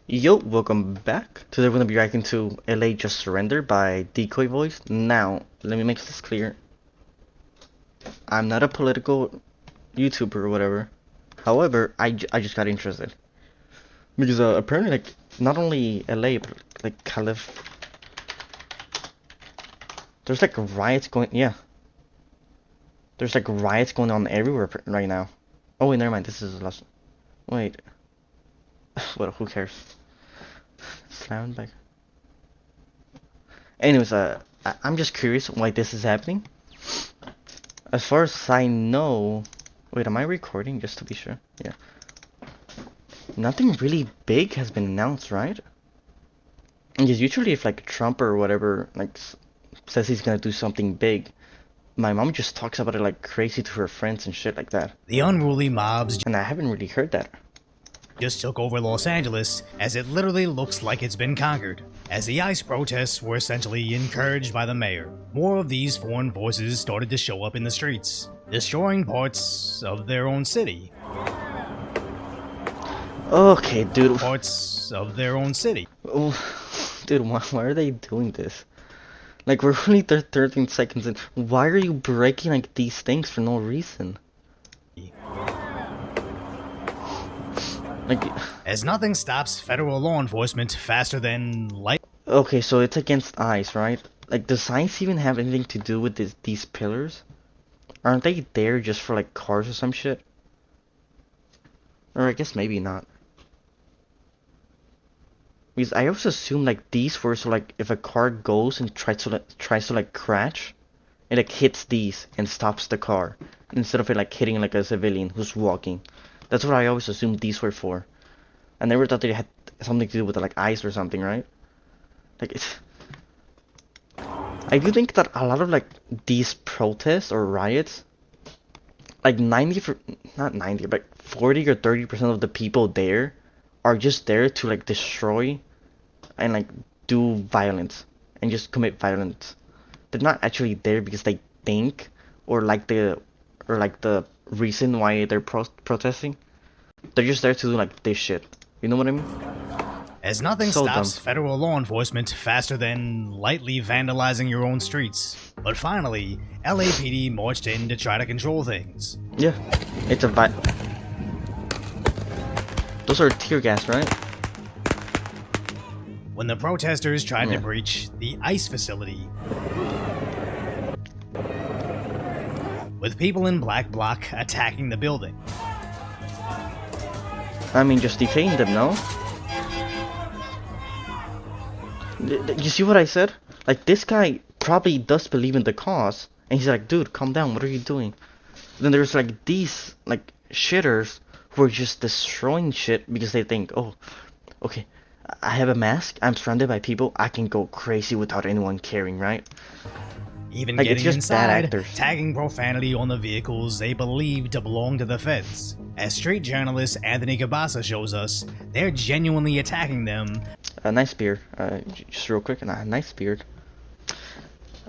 Yo, welcome back. Today we're gonna be reacting to LA Just Surrender by Decoy Voice. Now, let me make this clear. I'm not a political YouTuber or whatever. However, I just got interested. Because apparently, like, not only LA, but like there's like riots going, yeah. There's like riots going on everywhere right now. Oh wait, never mind, this is the last one. Wait. Well, who cares? Sound back. Anyways, I'm just curious why this is happening. As far as I know, wait, am I recording just to be sure? Yeah. Nothing really big has been announced, right? Because usually if like Trump or whatever like says he's gonna do something big, my mom just talks about it like crazy to her friends and shit like that. The unruly mobs And I haven't really heard that. just took over Los Angeles, as it literally looks like it's been conquered. As the ICE protests were essentially encouraged by the mayor, more of these foreign voices started to show up in the streets, destroying parts of their own city. Okay, dude. Parts of their own city. Oh, dude, why are they doing this? Like, we're only 13 seconds in. Why are you breaking like these things for no reason? Like, As nothing stops federal law enforcement faster than light. okay, so it's against ICE, right? Like, does ICE even have anything to do with these pillars? Aren't they there just for like cars or some shit? Or I guess maybe not. Because I always assume like these were so like if a car goes and tries to crash, it like hits these and stops the car instead of it like hitting like a civilian who's walking. That's what I always assumed these were for. I never thought they had something to do with like ice or something, right? Like it's. I do think that a lot of like these protests or riots, like not 90, but 40 or 30% of the people there are just there to like destroy and like do violence and just commit violence. They're not actually there because they think or like the reason why they're protesting. They're just there to do like this shit. You know what I mean? As nothing So stops dumb. federal law enforcement faster than lightly vandalizing your own streets. But finally, LAPD marched in to try to control things. Yeah, it's a Those are tear gas, right? When the protesters tried Yeah. to breach the ICE facility, with people in black bloc attacking the building. I mean, just defame them, no? You see what I said? Like, this guy probably does believe in the cause, and he's like, dude, calm down, what are you doing? Then there's like these, like, shitters who are just destroying shit because they think, oh, okay, I have a mask, I'm surrounded by people, I can go crazy without anyone caring, right? Even Like, it's getting just bad inside, actors. tagging profanity on the vehicles they believe to belong to the feds. As street journalist Anthony Cabasa shows us, they're genuinely attacking them. A nice beard, just real quick, nice beard.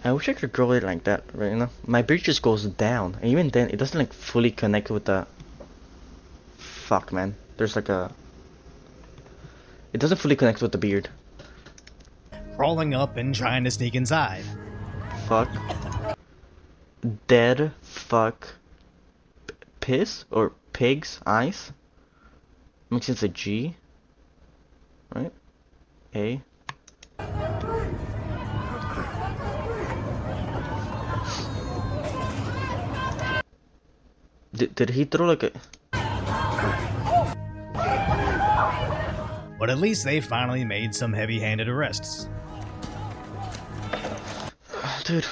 I wish I could grow it like that, right? You know, my beard just goes down, and even then, it doesn't like fully connect with the. Fuck, man. There's like a. It doesn't fully connect with the beard. Crawling up and trying to sneak inside. Fuck. Dead fuck. Piss or pig's eyes. Makes sense a G, right? A. Did he throw like a? But at least they finally made some heavy-handed arrests. Dude,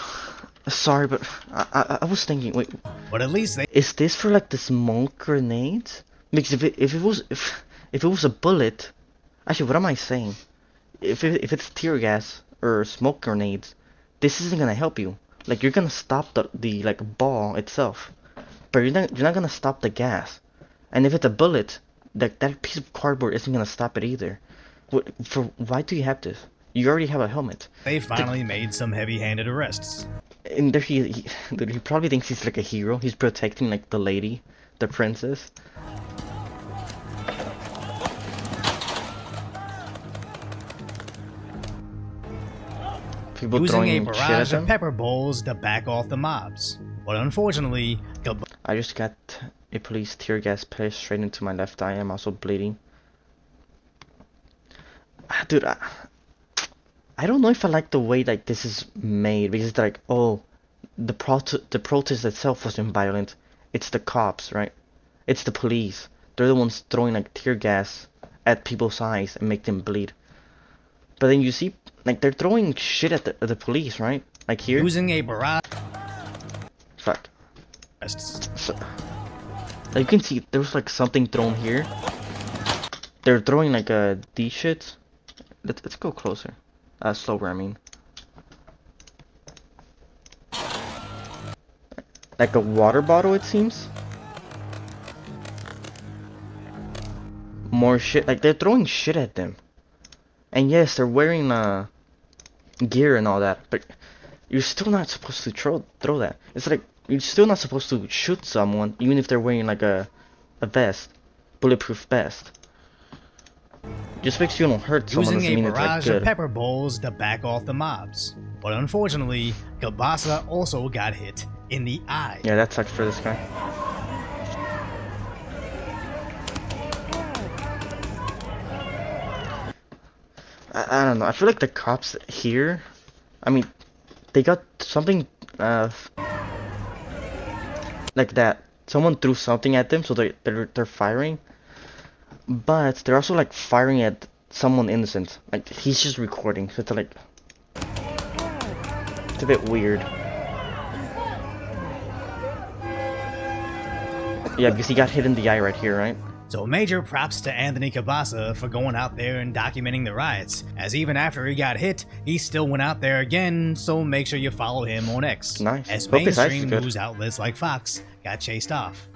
sorry, but I was thinking, wait, But at least they is this for like the smoke grenades? Because if it was a bullet, actually, what am I saying? If it's tear gas or smoke grenades, this isn't gonna help you. Like you're gonna stop the like ball itself, but you're not gonna stop the gas. And if it's a bullet, that piece of cardboard isn't gonna stop it either. Why do you have this? You already have a helmet. finally made some heavy-handed arrests. And there dude, he probably thinks he's like a hero. He's protecting like the lady, the princess. People using a throwing shit at barrage of them. pepper balls to back off the mobs. But unfortunately, I just got a police tear gas placed straight into my left eye. I'm also bleeding. Dude, I don't know if I like the way like this is made, because it's like, oh, the protest itself wasn't violent. It's the cops, right? It's the police. They're the ones throwing like tear gas at people's eyes and make them bleed. But then you see, like, they're throwing shit at the police, right? Like here. using a barrage. Fuck. So, like, you can see there's like something thrown here. They're throwing like these shits. Let's go closer. Slower, I mean. Like a water bottle, it seems. More shit. Like, they're throwing shit at them. And yes, they're wearing gear and all that, but you're still not supposed to throw that. It's like you're still not supposed to shoot someone, even if they're wearing like a vest, bulletproof vest. Just because you don't hurt someone doesn't Using a mean it's like barrage of good. pepper balls to back off the mobs. But unfortunately, Kabasa also got hit in the eye. Yeah, that sucks for this guy. I don't know. I feel like the cops here, I mean, they got something like that. Someone threw something at them, so they're firing. But they're also like firing at someone innocent. Like, he's just recording, so it's like, it's a bit weird. Yeah, because he got hit in the eye right here, right? So major props to Anthony Kabasa for going out there and documenting the riots, as even after he got hit, he still went out there again, so make sure you follow him on X. Nice. As Hope his eyes is mainstream good. news outlets like Fox got chased off.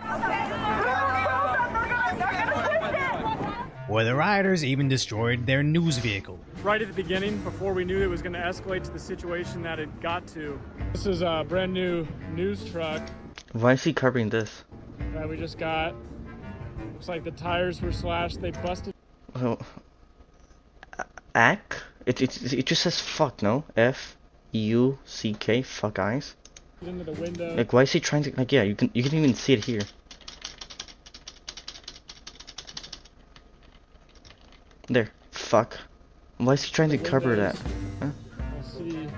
Where the rioters even destroyed their news vehicle. Right at the beginning, before we knew it was going to escalate to the situation that it got to. This is a brand new news truck Why is he covering this? that we just got. Looks like the tires were slashed. They busted. Oh, ack? It just says fuck, no? F-U-C-K, fuck eyes. Into the window. Like, why is he trying to, like, yeah, you can even see it here. There, fuck. Why is he trying to cover that? Huh? Let's see.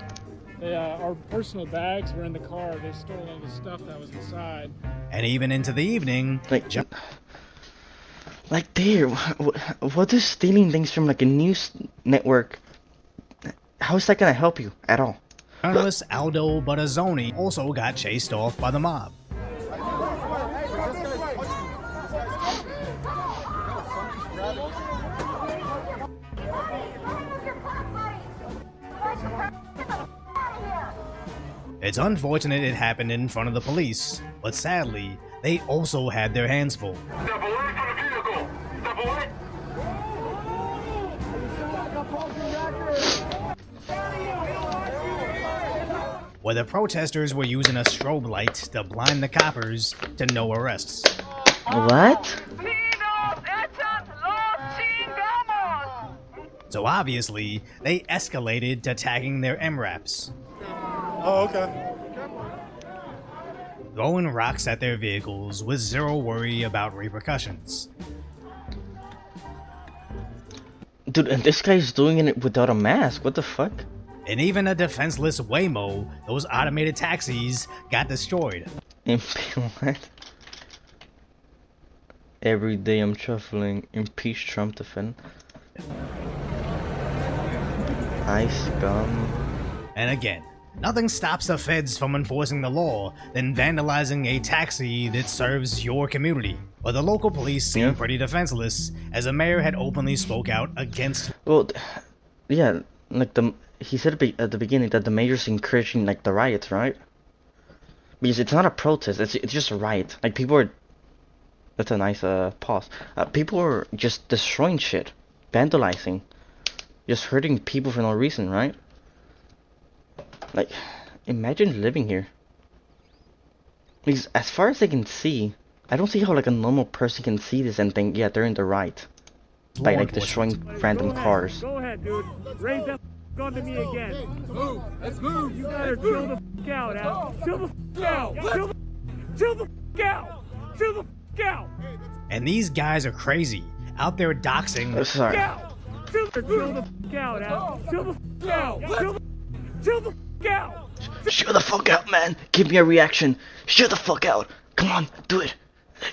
They, our personal bags were in the car. They stole all the stuff that was inside. And even into the evening, Like there, what is stealing things from like a news network? How is that gonna help you at all? journalist Aldo Buttazzoni also got chased off by the mob. It's unfortunate it happened in front of the police, but sadly, they also had their hands full. Step away from the vehicle! Step away! Where the protesters were using a strobe light to blind the coppers to no arrests. What? So obviously, they escalated to tagging their MRAPs. Oh, okay. Throwing rocks at their vehicles with zero worry about repercussions. Dude, and this guy's doing it without a mask. What the fuck? And even a defenseless Waymo, those automated taxis, got destroyed. What? Every day I'm shuffling. Impeach Trump defend. Ice scum. And again, nothing stops the feds from enforcing the law than vandalizing a taxi that serves your community. But the local police seemed pretty defenseless, as the mayor had openly spoke out against. Well, yeah, like he said at the beginning that the mayor's encouraging like the riots, right? Because it's not a protest; it's just a riot. Like people are. That's a nice pause. People are just destroying shit, vandalizing, just hurting people for no reason, right? Like, imagine living here. Because as far as I can see, I don't see how like a normal person can see this and think, yeah, they're in the right. By like destroying random cars. Go ahead, dude. Raise that. onto me again. Move. Let's move. You gotta chill the out, Al. Chill the out. Chill the out. Chill the out. And these guys are crazy, out there doxing. Sorry. Chill the out, Al. Chill the out. Chill the out. Chill the fuck out, man. Give me a reaction. Chill the fuck out. Come on, do it.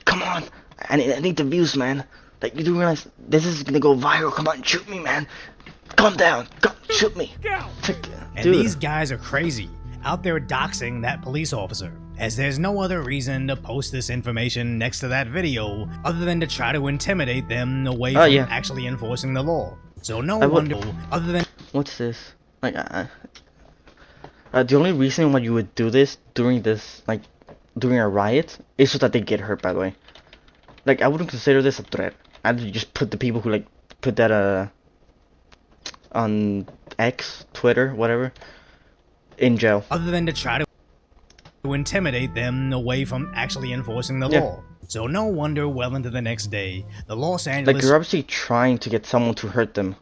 Come on. I need the views, man. Like, you do realize this is gonna go viral. Come on, shoot me, man. Calm down. Shoot me. And Dude. these guys are crazy, out there doxing that police officer, as there's no other reason to post this information next to that video other than to try to intimidate them away from yeah. actually enforcing the law. So no I would- wonder, other than What's this? Like, the only reason why you would do this during a riot is so that they get hurt, by the way. Like, I wouldn't consider this a threat. I'd just put the people who, like, put that, on X, Twitter, whatever, in jail. other than to try to intimidate them away from actually enforcing the Yeah. law. So no wonder well into the next day, the Los Like, Angeles you're obviously trying to get someone to hurt them.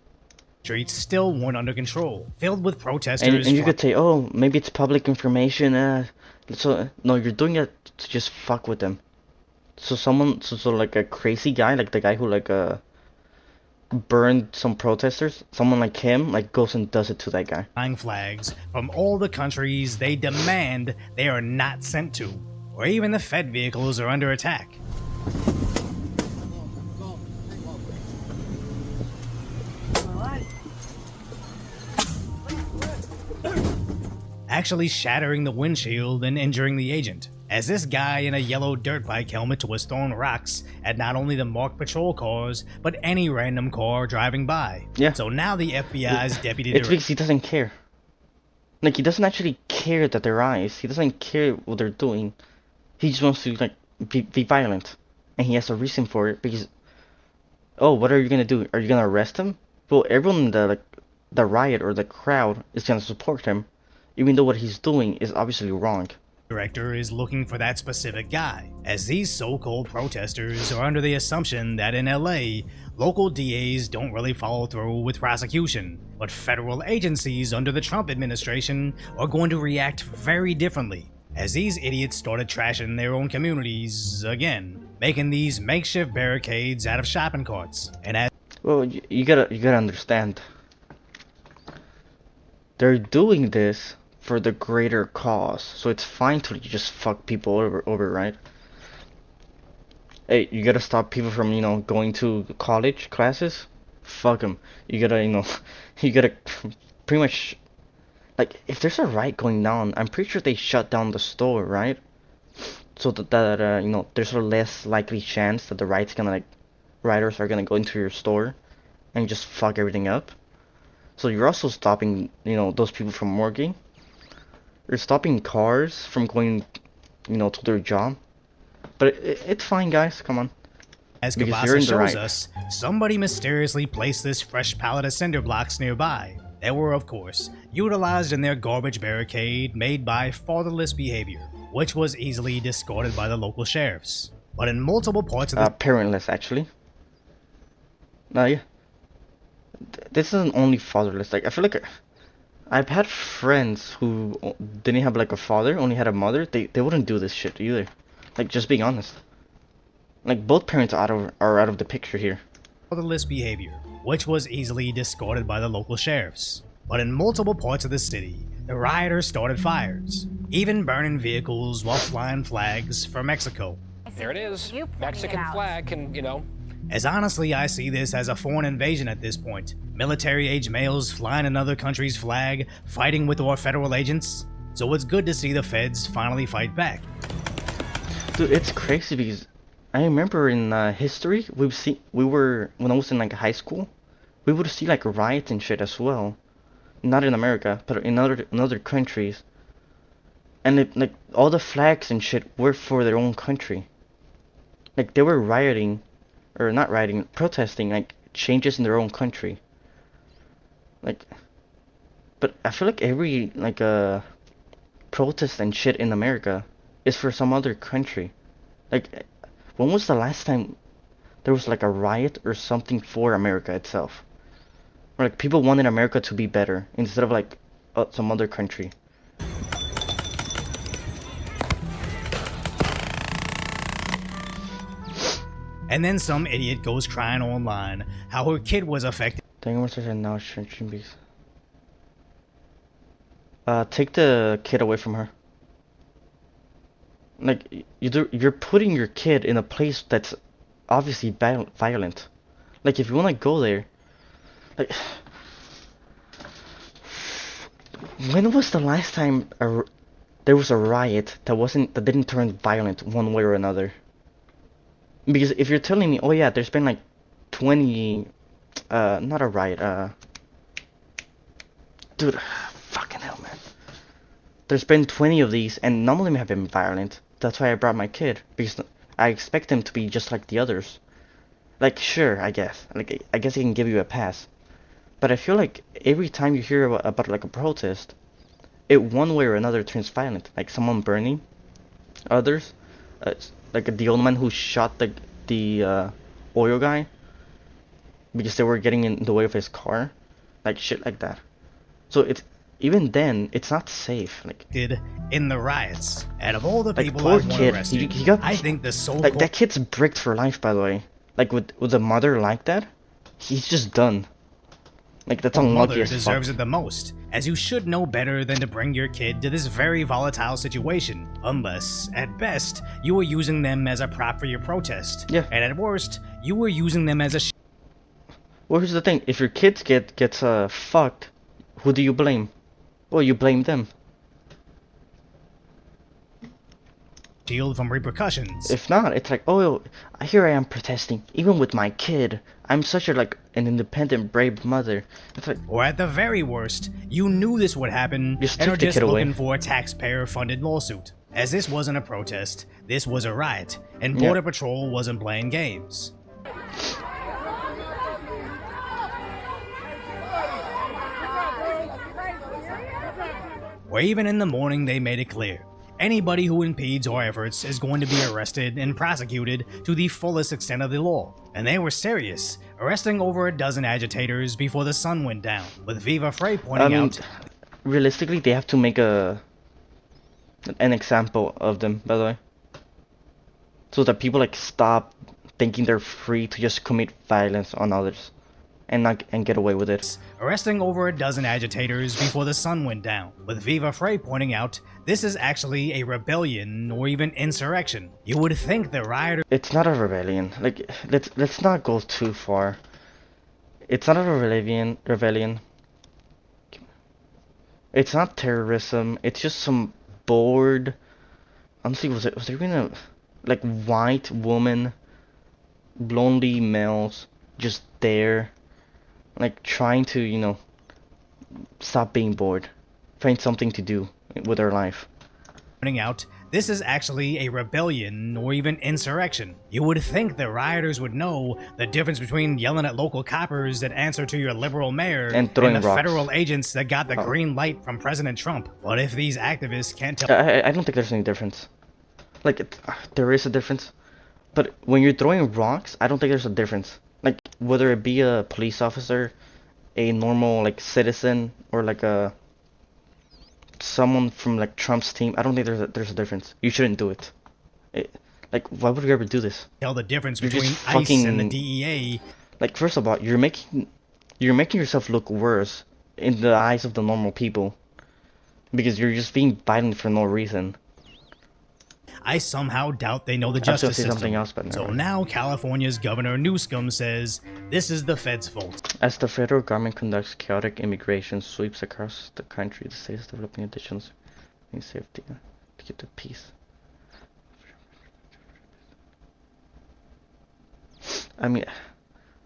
streets still weren't under control, filled with protesters. And you could say, oh, maybe it's public information, so, no, you're doing it to just fuck with them. So so like a crazy guy, like the guy who, like, burned some protesters, someone like him, like, goes and does it to that guy. flying flags from all the countries they demand they are not sent to, or even the Fed vehicles are under attack. Actually shattering the windshield and injuring the agent, as this guy in a yellow dirt bike helmet was throwing rocks at not only the marked patrol cars, but any random car driving by. Yeah. So now the FBI's deputy It's director because he doesn't care. Like, he doesn't actually care that they're eyes. He doesn't care what they're doing. He just wants to, like, be violent. And he has a reason for it, because... Oh, what are you gonna do? Are you gonna arrest him? Well, everyone in the riot or the crowd is gonna support him, even though what he's doing is obviously wrong. director is looking for that specific guy, as these so-called protesters are under the assumption that in LA, local DAs don't really follow through with prosecution, but federal agencies under the Trump administration are going to react very differently, as these idiots started trashing their own communities again, making these makeshift barricades out of shopping carts, and as Well, you gotta understand. They're doing this for the greater cause, so it's fine to just fuck people over, right? Hey, you gotta stop people from, going to college classes? Fuck them. You gotta, you gotta pretty much, like, if there's a riot going down, I'm pretty sure they shut down the store, right? So that, there's a less likely chance that the rioters are gonna go into your store and just fuck everything up. So you're also stopping, those people from working. You're stopping cars from going, to their job. But it's fine, guys. Come on. As Because Kabasa you're in the shows right. us, somebody mysteriously placed this fresh pallet of cinder blocks nearby. They were, of course, utilized in their garbage barricade made by fatherless behavior, which was easily discarded by the local sheriffs. But in multiple parts of the Parentless, actually. Yeah. This isn't only fatherless. Like, I feel like I've had friends who didn't have, like, a father, only had a mother. They wouldn't do this shit either. Like, just being honest. Like, both parents are out of the picture here. fatherless behavior, which was easily discarded by the local sheriffs. But in multiple parts of the city, the rioters started fires, even burning vehicles while flying flags for Mexico. There it is. You pointed Mexican it out. flag can, As honestly, I see this as a foreign invasion at this point. Military-age males flying another country's flag, fighting with our federal agents. So it's good to see the feds finally fight back. Dude, it's crazy because I remember in history, when I was in, like, high school, we would see, like, riots and shit as well. Not in America, but in other countries. And like, all the flags and shit were for their own country. Like, they were rioting, or not rioting, protesting, like, changes in their own country. Like, but I feel like every, like, protest and shit in America is for some other country. Like, when was the last time there was, like, a riot or something for America itself? Or, like people wanted America to be better instead of like some other country. And then some idiot goes crying online how her kid was affected. Now shouldn't be. Take the kid away from her. Like you're putting your kid in a place that's obviously violent. Like if you want to go there, like when was the last time there was a riot that didn't turn violent one way or another? Because if you're telling me, oh yeah, there's been like 20, not a riot, dude, fucking hell, man. There's been 20 of these, and none of them have been violent. That's why I brought my kid, because I expect them to be just like the others. Like, sure, I guess. Like, I guess I can give you a pass. But I feel like every time you hear about like a protest, it one way or another turns violent. Like someone burning, others, like the old man who shot the oil guy because they were getting in the way of his car, like shit like that. So it's even then it's not safe. Like in the riots. Out of all the like people poor I want kid, arrested, he got I think the so-called like that kid's bricked for life. By the way, like with a mother like that, he's just done. Like that's unlucky mother as deserves fuck. it the most, as you should know better than to bring your kid to this very volatile situation, unless, at best, you were using them as a prop for your protest. Yeah. And at worst, you were using them as a Well, here's the thing: if your kids gets fucked, who do you blame? Well, you blame them. shield from repercussions. If not, it's like, oh, here I am protesting, even with my kid. I'm such an independent, brave mother. It's like, Or at the very worst, you knew this would happen Just and are take the just kid away. looking for a taxpayer-funded lawsuit. As this wasn't a protest, this was a riot, and Yeah. Border Patrol wasn't playing games. Or even in the morning they made it clear. Anybody who impedes our efforts is going to be arrested and prosecuted to the fullest extent of the law. And they were serious, arresting over a dozen agitators before the sun went down, with Viva Frey pointing out realistically, they have to make an example of them, by the way. So that people stop thinking they're free to just commit violence on others and get away with it. arresting over a dozen agitators before the sun went down, with Viva Frey pointing out this is actually a rebellion or even insurrection. You would think the rioters It's not a rebellion. Like let's not go too far. It's not a rebellion. It's not terrorism. It's just some bored. Honestly, was there even a white woman, lonely males just there, trying to stop being bored, find something to do with their life. pointing out this is actually a rebellion or even insurrection. You would think the rioters would know the difference between yelling at local coppers that answer to your liberal mayor And throwing the rocks. federal agents that got the green light from President Trump. But if these activists can't tell I don't think there's any difference. There is a difference, but when you're throwing rocks, I don't think there's a difference. Like whether it be a police officer, a normal citizen, or someone from Trump's team, I don't think there's a difference. You shouldn't do it. Why would you ever do this? the difference You're between just ICE and the fucking- DEA. First of all, you're making yourself look worse in the eyes of the normal people because you're just being violent for no reason. I somehow doubt they know the I was gonna justice say system. something else, but never So mind. now California's Governor Newsom says this is the Fed's fault. As the federal government conducts chaotic immigration sweeps across the country, the state is developing additional safety to keep the peace. I mean,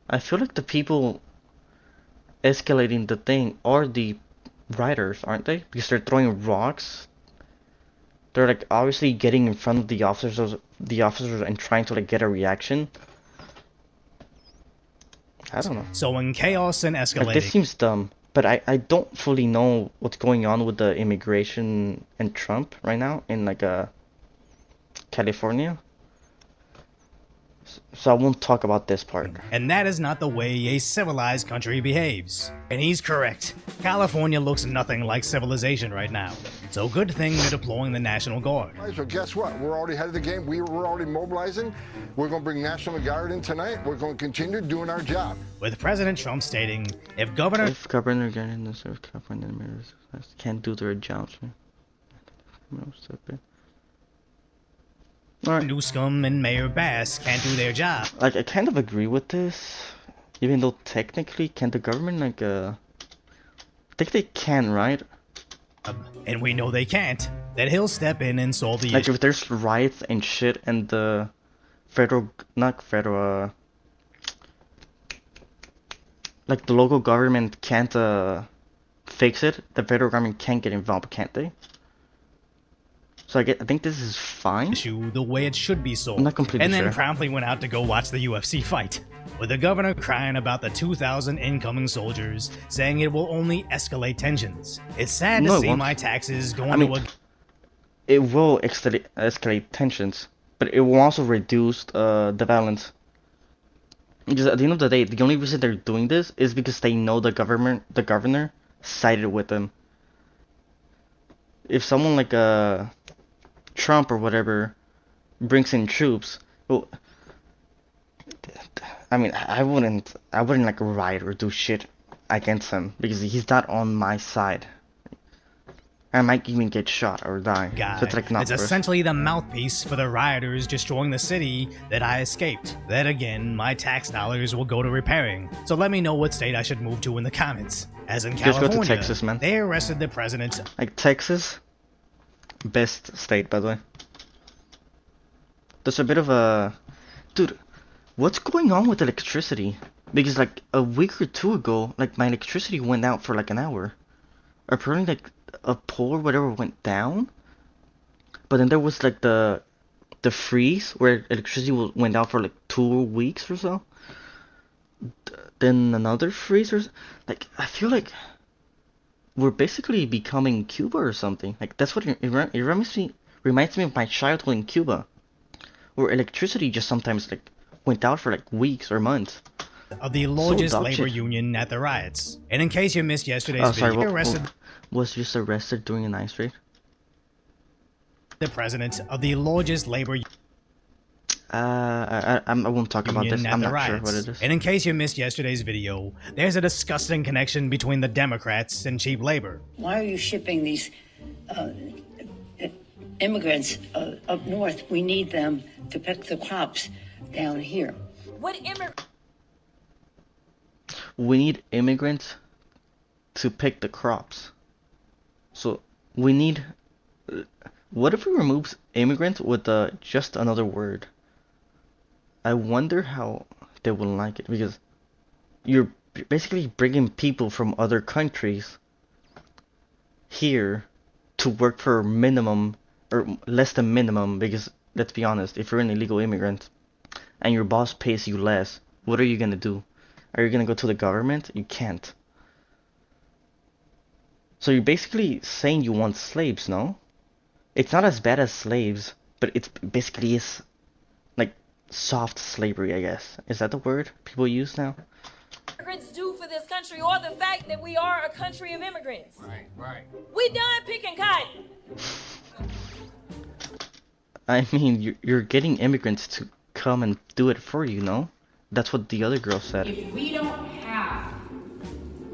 I feel like the people escalating the thing are the riders, aren't they? Because they're throwing rocks. They're obviously getting in front of the officers and trying to get a reaction. I don't know. So when chaos and This escalating, seems dumb, but I don't fully know what's going on with the immigration and Trump right now in California. So I won't talk about this part. And that is not the way a civilized country behaves. And he's correct. California looks nothing like civilization right now. So good thing they're deploying the National Guard. So guess what? We're already ahead of the game. We're already mobilizing. We're going to bring National Guard in tonight. We're going to continue doing our job. With President Trump stating, if Governor Getting the South California mayors can't do their jobs, Alright. Newsom and Mayor Bass can't do their job, Like, I kind of agree with this, even though technically, can the government, like, I think they can, right? and we know they can't, that he'll step in and solve the Like, issue. if there's riots and shit, and the like, the local government can't, fix it, the federal government can't get involved, can't they? So I think this is fine. Issue the way it should be solved. I'm not completely and then sure. promptly went out to go watch the UFC fight. With the governor crying about the 2,000 incoming soldiers, saying it will only escalate tensions. It's sad No, to it see won't. my taxes going I mean, to a it will escalate tensions, but it will also reduce the violence. Because at the end of the day, the only reason they're doing this is because they know the governor sided with them. If someone like Trump or whatever brings in troops, well, I mean, I wouldn't like riot or do shit against him because he's not on my side. I might even get shot or die. guy So it's like not that's worth. essentially the mouthpiece for the rioters destroying the city that I escaped. Then again, my tax dollars will go to repairing. So let me know what state I should move to in the comments. As in Just go to California, Texas, man. they arrested the president. Like Texas, best state by the way. There's a bit of a, dude. What's going on with electricity? Because like a week or two ago, like my electricity went out for like an hour. Apparently, like a pole or whatever went down. But then there was like the freeze where electricity went out for like 2 weeks or so. Then another freeze or like I feel like we're basically becoming Cuba or something. Like that's what it reminds me of my childhood in Cuba, where electricity just sometimes like went out for like weeks or months. Of the largest dog labor shit. union at the riots. And in case you missed yesterday's Oh, sorry. video, arrested Was just arrested during an ice raid? the president of the largest labor I won't talk about union this. at I'm the not riots. sure what it is. And in case you missed yesterday's video, there's a disgusting connection between the Democrats and cheap labor. Why are you shipping these immigrants up north? We need them to pick the crops down here. What immigrant? We need immigrants to pick the crops. So we need. What if we remove immigrants with just another word? I wonder how they will like it because you're basically bringing people from other countries here to work for minimum or less than minimum because let's be honest, if you're an illegal immigrant and your boss pays you less, what are you gonna do? Are you gonna go to the government? You can't. So you're basically saying you want slaves, no? It's not as bad as slaves, but it's basically is like soft slavery, I guess. Is that the word people use now? Immigrants do for this country, or the fact that we are a country of immigrants. Right. We done picking cotton. I mean, you're getting immigrants to come and do it for you, no? That's what the other girl said. If we don't have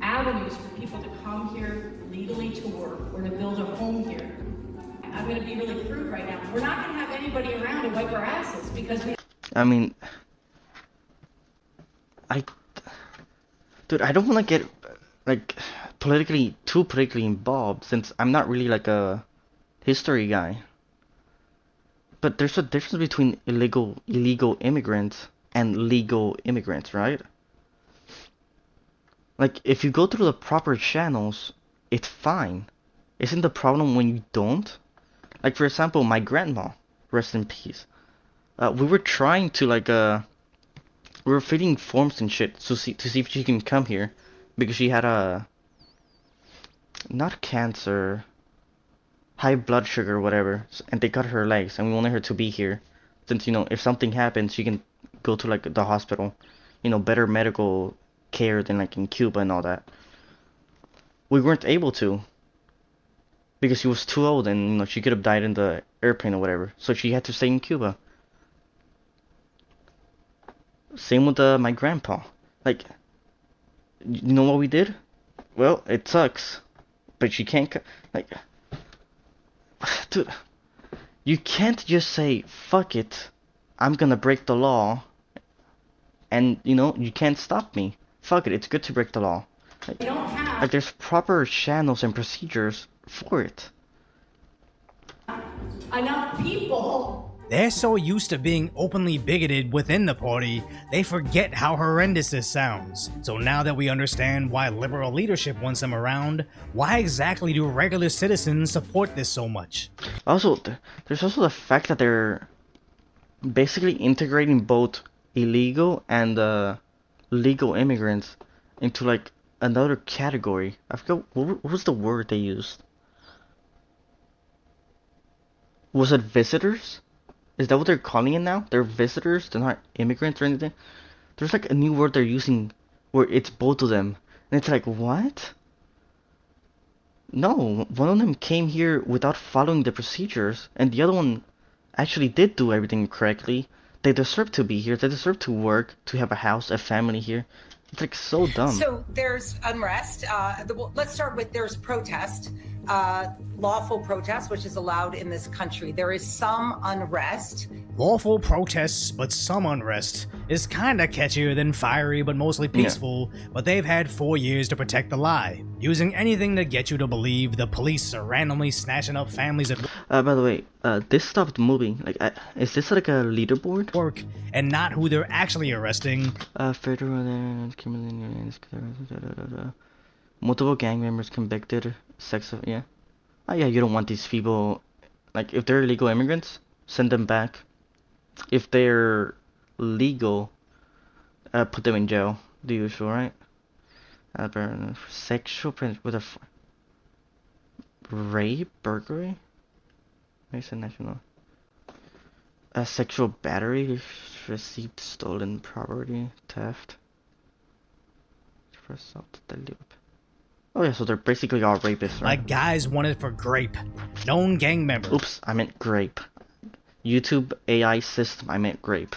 avenues for people to come here legally to work or to build a home here, I'm going to be really crude right now. We're not going to have anybody around to wipe our asses because we. I mean, dude, I don't want to get like too politically involved since I'm not really like a history guy. But there's a difference between illegal immigrants and legal immigrants, right? Like if you go through the proper channels, it's fine. Isn't the problem when you don't? Like for example, my grandma, rest in peace. We were trying to like we were filling forms and shit to see if she can come here because she had a not cancer, high blood sugar or whatever, and they cut her legs and we wanted her to be here since if something happens she can go to like the hospital, you know, better medical care than like in Cuba and all that. We weren't able to because she was too old, and you know she could have died in the airplane or whatever. So she had to stay in Cuba. Same with my grandpa. Like, you know what we did? Well, it sucks, but she can't. Like, dude, you can't just say fuck it. I'm gonna break the law, and you know you can't stop me. Fuck it. It's good to break the law. We don't have Like there's proper channels and procedures for it. enough people. They're so used to being openly bigoted within the party, they forget how horrendous this sounds. So now that we understand why liberal leadership wants them around, why exactly do regular citizens support this so much? Also, there's also the fact that they're basically integrating both illegal and legal immigrants into like another category. I forgot what was the word they used. Was it visitors? Is that what they're calling it now? They're visitors, they're not immigrants or anything. There's like a new word they're using where it's both of them. And it's like, what? No, one of them came here without following the procedures, and the other one actually did do everything correctly. They deserve to be here, they deserve to work, to have a house, a family here. It's like so dumb. So there's unrest. Let's start with there's protest, lawful protest, which is allowed in this country. There is some unrest. Lawful protests, but some unrest, is kinda catchier than fiery but mostly peaceful, but they've had 4 years to protect the lie, using anything to get you to believe the police are randomly snatching up families at By the way, this stopped moving. Like, is this like a leaderboard? work, and not who they're actually arresting. Federal multiple gang members convicted, yeah. Oh yeah, you don't want these people. Like, if they're illegal immigrants, send them back. If they're legal, put them in jail. The usual, right? Sexual with a rape, burglary. Where's the national? Sexual battery, received stolen property, theft. For assault, oh yeah, so they're basically all rapists, right? Like guys wanted for grape. Known gang members. Oops, I meant grape. YouTube AI system, I meant grape.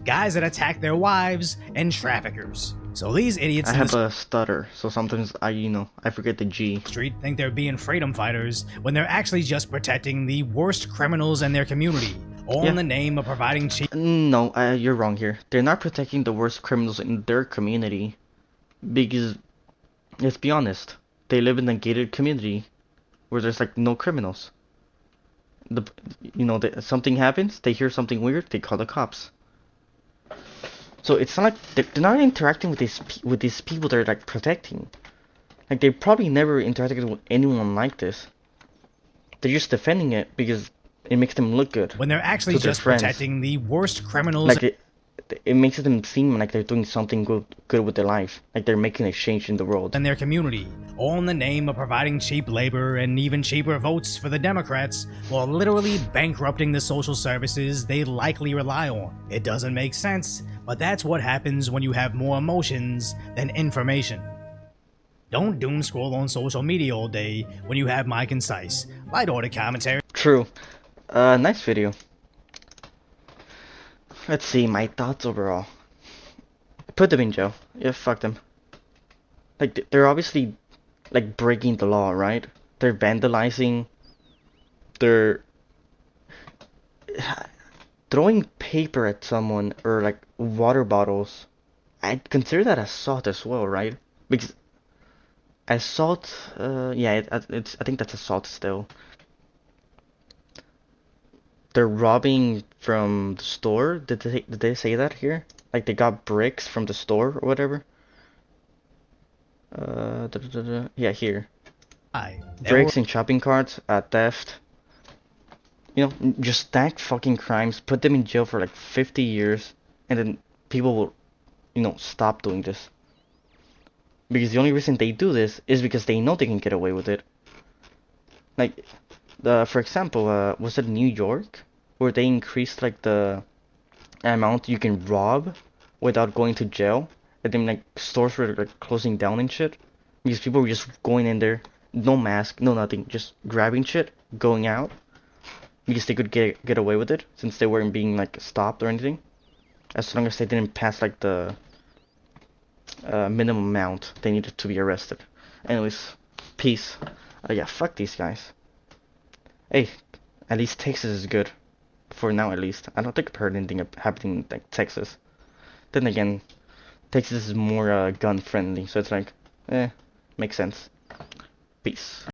Guys that attack their wives and traffickers. So these idiots I have a stutter, so sometimes I forget the G. Street think they're being freedom fighters when they're actually just protecting the worst criminals in their community, all in the name of providing cheap. No, you're wrong here. They're not protecting the worst criminals in their community, because let's be honest, they live in a gated community where there's like no criminals. Something happens, they hear something weird, they call the cops. So it's not like they're not interacting with these people they're like protecting. Like they probably never interacted with anyone like this. They're just defending it because it makes them look good. When they're actually just protecting the worst criminals. Like it makes them seem like they're doing something good with their life. Like they're making a change in the world. And their community, all in the name of providing cheap labor and even cheaper votes for the Democrats, while literally bankrupting the social services they likely rely on. It doesn't make sense, but that's what happens when you have more emotions than information. Don't doom scroll on social media all day when you have my concise, light order commentary. True. Nice video. Let's see, my thoughts overall. Put them in jail. Yeah, fuck them. Like, they're obviously, like, breaking the law, right? They're vandalizing. They're throwing paper at someone, or, like, water bottles. I'd consider that assault as well, right? Because assault, yeah, I think that's assault still. They're robbing from the store. Did they say that here? Like they got bricks from the store or whatever? Yeah, here. Bricks in shopping carts, theft. You know, just stack fucking crimes, put them in jail for like 50 years, and then people will, stop doing this. Because the only reason they do this is because they know they can get away with it. Like, for example, was it New York where they increased like the amount you can rob without going to jail. And then like stores were like closing down and shit because people were just going in there, no mask, no nothing, just grabbing shit, going out because they could get away with it since they weren't being like stopped or anything, as long as they didn't pass like the minimum amount they needed to be arrested. Anyways, peace. Yeah, fuck these guys. Hey, at least Texas is good. For now, at least. I don't think I've heard anything happening in like, Texas. Then again, Texas is more gun friendly, so it's like, makes sense. Peace.